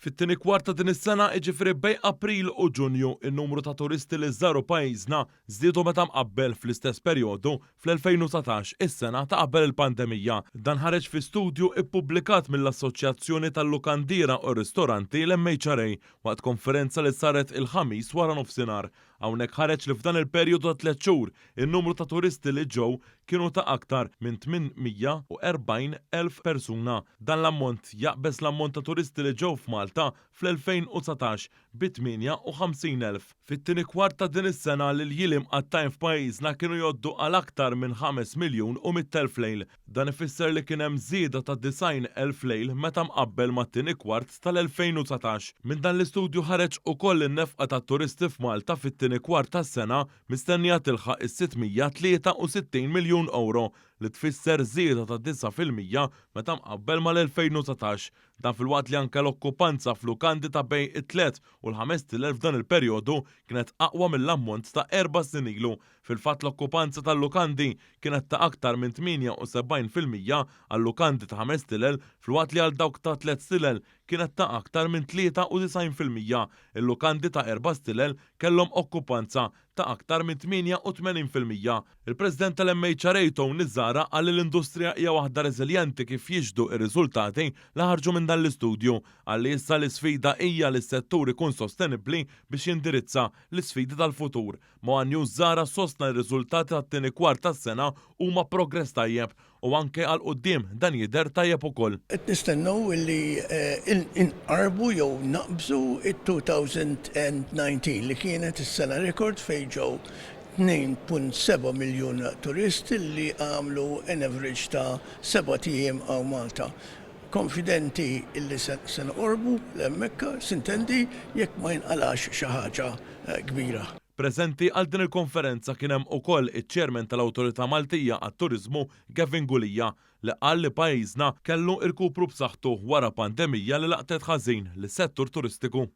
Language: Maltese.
Fit-tieni kwart ta' din is-sena jiġifieri bejn April u Ġunju in-numru ta' turisti li żaru pajjiżna żdiedu meta mqabbel fl-istess perjodu fl-2019 is-sena ta' qabel il-pandemija. Dan ħareġ fi studju ippubblikat mill-Assoċjazzjoni tal-Lukandiera u Ristoranti l-MHRA waqt konferenza li saret il-ħamis wara nofsinhar. Hawnhekk ħareġ li f'dan il-perjodu ta' 3 xhur in-numru ta' turisti li ġew kienu ta' aktar minn 840,000 persuna. Dan l-ammont jaqbes l-ammont ta' turisti li ġew f'Malta fl-2019 bi 58,000. Fit-tieni kwart ta' din is-sena li l-jiem għat-tajn f'pajjiżna kienu jgħoddu għal aktar minn 5 miljun u 100,000 lejl. Dan ifisser li kien hemm żieda ta' 90,000 lejl meta mqabbel mat-tieni kwart tal-2019. Minn dan l-istudju ħareġ ukoll in-nefqa tat-turisti f'Malta fit-tieni kwart tas-sena mistennija tilħaq is-663 miljun euro li tfisser żieda ta' 9% meta mqabbel mal-2019. Dan fil-waqt li anke l-okkupanza f'lukandi ta' bejn it-3 u l-5,000 f'dan il-perjodu kienet aqwa mill-ammont ta' 4 snin ilu. Fil-fatt l-okkupanza tal-lukandi kienet ta' aktar minn 78% għall-lukandi ta' 5,000 fil-waqt li għal dawk ta' 3 stilel kienet ta' aktar minn 93%. Il-lukandi ta' 4 stilel kellhom okkupanza ta' aktar minn 88%. Il-President tal-MHRA Tony Zara qal li l-industrija hija waħda reżiljenti kif jiġdu r-riżultati li ħarġu minn dan l-istudju. Għalli issa l-isfida hija li s-settur ikun sostenibbli biex jindirizza l-isfidi tal-futur. Mohan News Zara sostna r-riżultati tat-tieni kwart tas-sena huma progress tajjeb u anke għal quddiem dan jidher tajjeb ukoll. Qed nistennew illi inqarbu jew naqbżu it-2019 li kienet is-sena rekord fejn ġew 2.7 miljun turisti li għamlu an average ta' 7 ijiem għaw Malta. Konfidenti illi se noqorbu l-hemmhekk sintendi jekk ma jinqalax xi ħaġa kbira. Preżenti għal din il-konferenza kien hemm ukoll iċ-Chairman tal-Awtorità Maltija għat-Turiżmu Gavin Gulija li qal li pajjiżna kellu rkupru b'saħħtu wara pandemija li laqtet ħażin lis-settur turistiku.